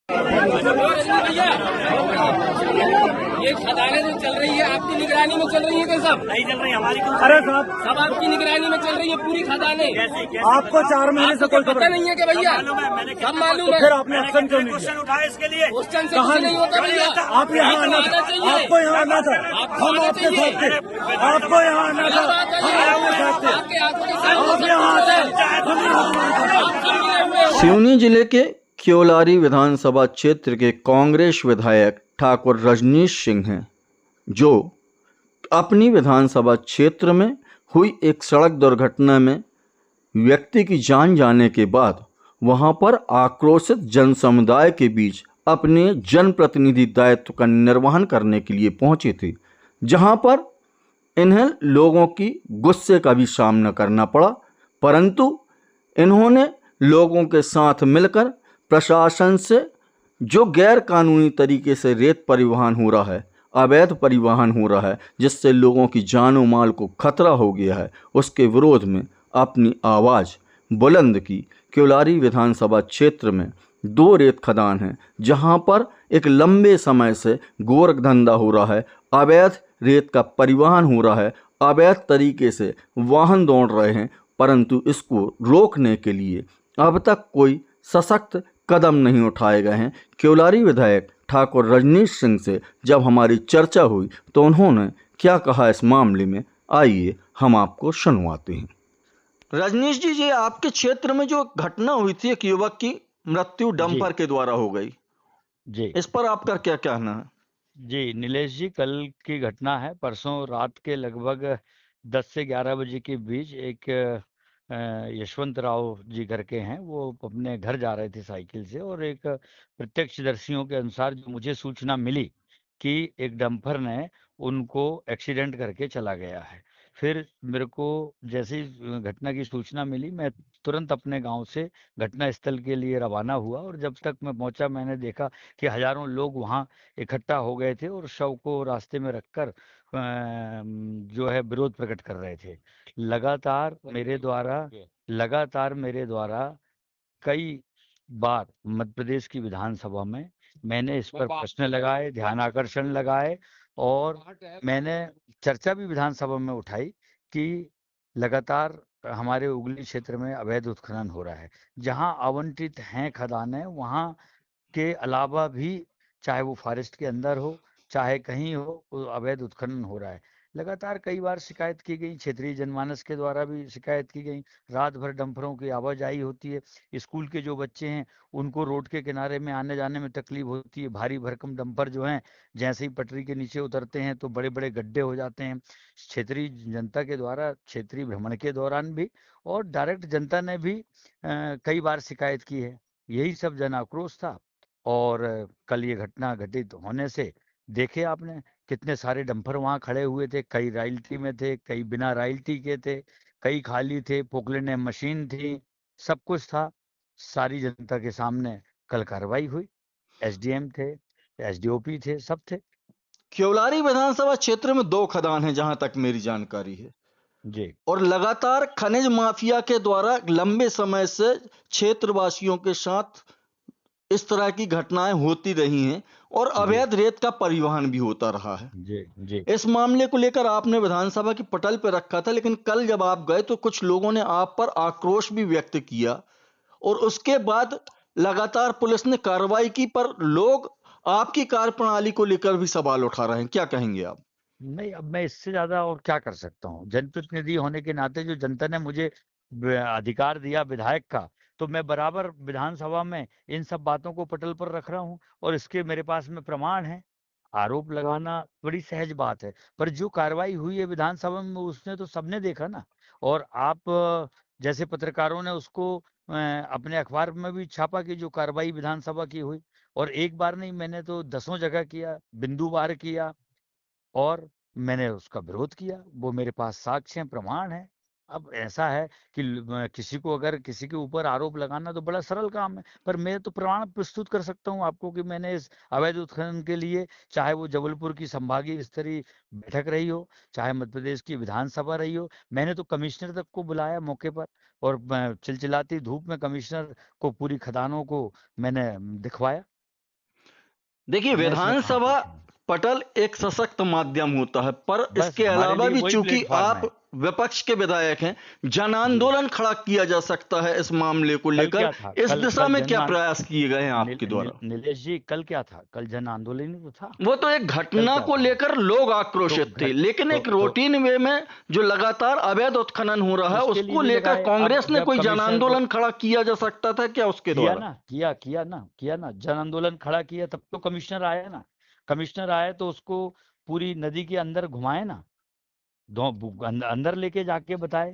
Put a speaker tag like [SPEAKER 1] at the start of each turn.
[SPEAKER 1] भैया ये खदानें जो चल रही है आपकी निगरानी में चल रही है क्या? सब
[SPEAKER 2] नहीं चल रही हमारी।
[SPEAKER 3] अरे साहब,
[SPEAKER 1] सब आपकी निगरानी में चल रही है पूरी खदानें।
[SPEAKER 3] आपको 4 महीने से कोई खबर
[SPEAKER 1] पता नहीं है कि भैया? सब मालूम है।
[SPEAKER 3] फिर आपने एक्शन क्यों नहीं
[SPEAKER 2] क्वेश्चन
[SPEAKER 3] किया?
[SPEAKER 2] उठाया इसके लिए।
[SPEAKER 1] क्वेश्चन से कुछ नहीं होता भैया।
[SPEAKER 3] आप यहाँ आना था, आपको यहाँ आना था, हम आपके साथ थे, आपको यहाँ आना था, हम आपके साथ थे,
[SPEAKER 1] आपके हाथों के
[SPEAKER 3] आप यहाँ आते, हम यहाँ आते।
[SPEAKER 4] सिवनी जिले के क्योलारी विधानसभा क्षेत्र के कांग्रेस विधायक ठाकुर रजनीश सिंह हैं, जो अपनी विधानसभा क्षेत्र में हुई एक सड़क दुर्घटना में व्यक्ति की जान जाने के बाद वहां पर आक्रोशित जन समुदाय के बीच अपने जनप्रतिनिधि दायित्व का निर्वहन करने के लिए पहुंचे थे, जहां पर इन्हें लोगों की गुस्से का भी सामना करना पड़ा, परंतु इन्होंने लोगों के साथ मिलकर प्रशासन से जो गैर कानूनी तरीके से रेत परिवहन हो रहा है, अवैध परिवहन हो रहा है, जिससे लोगों की जान और माल को खतरा हो गया है, उसके विरोध में अपनी आवाज़ बुलंद की। क्योलारी विधानसभा क्षेत्र में 2 रेत खदान हैं, जहां पर एक लंबे समय से गोरखधंधा हो रहा है, अवैध रेत का परिवहन हो रहा है, अवैध तरीके से वाहन दौड़ रहे हैं, परंतु इसको रोकने के लिए अब तक कोई सशक्त कदम नहीं उठाए गए हैं। क्योलारी विधायक ठाकुर रजनीश सिंह से जब हमारी चर्चा हुई तो उन्होंने क्या कहा इस मामले में, आइए हम आपको सुनवाते हैं। रजनीश जी, ये आपके क्षेत्र में जो घटना हुई थी, एक युवक की मृत्यु डंपर के द्वारा हो गई
[SPEAKER 5] जी,
[SPEAKER 4] इस पर आपका क्या कहना है?
[SPEAKER 5] जी नीलेश जी, कल की घटना है। परसों रात के लगभग 10 से 11 बजे के बीच एक यशवंत राव जी करके हैं, वो अपने घर जा रहे थे साइकिल से, और एक प्रत्यक्षदर्शियों के अनुसार जो मुझे सूचना मिली कि एक डंपर ने उनको एक्सीडेंट करके चला गया है। फिर मेरे को जैसे ही घटना की सूचना मिली, मैं तुरंत अपने गांव से घटना स्थल के लिए रवाना हुआ, और जब तक मैं पहुंचा मैंने देखा कि हजारों लोग वहां इकट्ठा हो गए थे और शव को रास्ते में रखकर जो है विरोध प्रकट कर रहे थे। लगातार मेरे द्वारा कई बार मध्य प्रदेश की विधानसभा में मैंने इस पर प्रश्न लगाए, ध्यान आकर्षण लगाए, और मैंने चर्चा भी विधानसभा में उठाई कि लगातार हमारे उगली क्षेत्र में अवैध उत्खनन हो रहा है। जहां आवंटित हैं खदानें, वहां के अलावा भी, चाहे वो फॉरेस्ट के अंदर हो चाहे कहीं हो, वो अवैध उत्खनन हो रहा है। लगातार कई बार शिकायत की गई, क्षेत्रीय जनमानस के द्वारा भी शिकायत की गई। रात भर डंपरों की आवाजाही होती है, स्कूल के जो बच्चे हैं उनको रोड के किनारे में आने जाने में तकलीफ होती है। भारी भरकम डंपर जो हैं, जैसे ही पटरी के नीचे उतरते हैं तो बड़े बड़े गड्ढे हो जाते हैं। क्षेत्रीय जनता के द्वारा क्षेत्रीय भ्रमण के दौरान भी और डायरेक्ट जनता ने भी कई बार शिकायत की है। यही सब जन आक्रोश था। और कल ये घटना घटित होने से देखे आपने कितने सारे डंपर वहां खड़े हुए थे। कई रॉयल्टी में थे, कई बिना रॉयल्टी के थे, कई खाली थे, पोकलेन मशीन थी, सब कुछ था। सारी जनता के सामने कल कार्रवाई हुई। एसडीएम थे, एसडीओपी थे, सब थे।
[SPEAKER 4] क्योलारी विधानसभा क्षेत्र में 2 खदान हैं जहां तक मेरी जानकारी है,
[SPEAKER 5] जी
[SPEAKER 4] और लगातार खनिज माफिया के द्वारा लंबे समय से क्षेत्रवासियों के साथ इस तरह की घटनाएं होती रही हैं और अवैध रेत का परिवहन भी होता रहा है।
[SPEAKER 5] जी जी
[SPEAKER 4] इस मामले को लेकर आपने विधानसभा की पटल पर रखा था, लेकिन कल जब आप गए तो कुछ लोगों ने आप पर आक्रोश भी व्यक्त किया, और उसके बाद लगातार पुलिस ने कार्रवाई की, पर लोग आपकी कार्यप्रणाली को लेकर भी सवाल उठा रहे हैं। क्या कहेंगे आप?
[SPEAKER 5] नहीं, अब मैं इससे ज्यादा और क्या कर सकता हूँ। जनप्रतिनिधि होने के नाते जो जनता ने मुझे अधिकार दिया विधायक का, तो मैं बराबर विधानसभा में इन सब बातों को पटल पर रख रहा हूँ, और इसके मेरे पास में प्रमाण है। आरोप लगाना बड़ी सहज बात है, पर जो कार्रवाई हुई है विधानसभा में उसने तो सबने देखा ना। और आप जैसे पत्रकारों ने उसको अपने अखबार में भी छापा कि जो कार्रवाई विधानसभा की हुई, और एक बार नहीं, मैंने तो 10 जगह किया, बिंदुवार किया, और मैंने उसका विरोध किया। वो मेरे पास साक्ष्य हैं, प्रमाण है। अब ऐसा है कि किसी को अगर किसी के ऊपर आरोप लगाना तो बड़ा सरल काम है, पर मैं तो प्रमाण प्रस्तुत कर सकता हूँ आपको कि मैंने इस अवैध उत्खनन के लिए, चाहे वो जबलपुर की संभागीय स्तरीय बैठक रही हो, चाहे मध्य प्रदेश की विधानसभा रही हो, मैंने तो कमिश्नर तक को बुलाया मौके पर, और चिलचिलाती धूप में कमिश्नर को पूरी खदानों को मैंने दिखवाया।
[SPEAKER 4] देखिए,
[SPEAKER 5] मैं इसमें कहाँ
[SPEAKER 4] विधानसभा
[SPEAKER 5] पीछे हूँ।
[SPEAKER 4] पटल एक सशक्त माध्यम होता है, पर
[SPEAKER 5] बस
[SPEAKER 4] इसके
[SPEAKER 5] हमारे
[SPEAKER 4] अलावा
[SPEAKER 5] लिए
[SPEAKER 4] भी
[SPEAKER 5] वही
[SPEAKER 4] चूंकि
[SPEAKER 5] प्लेटफॉर्म
[SPEAKER 4] आप
[SPEAKER 5] है।
[SPEAKER 4] विपक्ष के विधायक हैं, जन
[SPEAKER 5] जी।
[SPEAKER 4] आंदोलन खड़ा किया जा सकता है इस मामले को
[SPEAKER 5] कल
[SPEAKER 4] लेकर।
[SPEAKER 5] क्या था?
[SPEAKER 4] इस दिशा
[SPEAKER 5] कल
[SPEAKER 4] में क्या
[SPEAKER 5] जन
[SPEAKER 4] प्रयास किए गए हैं आपके
[SPEAKER 5] नील,
[SPEAKER 4] द्वारा?
[SPEAKER 5] नीलेश जी, कल क्या था? कल जन आंदोलन ही तो था।
[SPEAKER 4] वो तो एक
[SPEAKER 5] कल
[SPEAKER 4] घटना
[SPEAKER 5] क्या
[SPEAKER 4] को
[SPEAKER 5] था?
[SPEAKER 4] लेकर लोग
[SPEAKER 5] तो
[SPEAKER 4] आक्रोशित थे,
[SPEAKER 5] घट
[SPEAKER 4] लेकिन एक
[SPEAKER 5] तो
[SPEAKER 4] रूटीन वे में जो लगातार अवैध उत्खनन हो रहा है
[SPEAKER 5] उसके लिए
[SPEAKER 4] उसको
[SPEAKER 5] भी
[SPEAKER 4] लेकर
[SPEAKER 5] लगाए। अब
[SPEAKER 4] कांग्रेस ने
[SPEAKER 5] जब
[SPEAKER 4] कोई जन
[SPEAKER 5] कमिश्नर को
[SPEAKER 4] आंदोलन खड़ा किया जा सकता था क्या उसके
[SPEAKER 5] किया
[SPEAKER 4] द्वारा?
[SPEAKER 5] ना, किया ना, जन आंदोलन खड़ा किया, तब तो कमिश्नर आया ना। कमिश्नर आए तो उसको पूरी नदी के अंदर घुमाए ना, अंदर लेके जाके बताए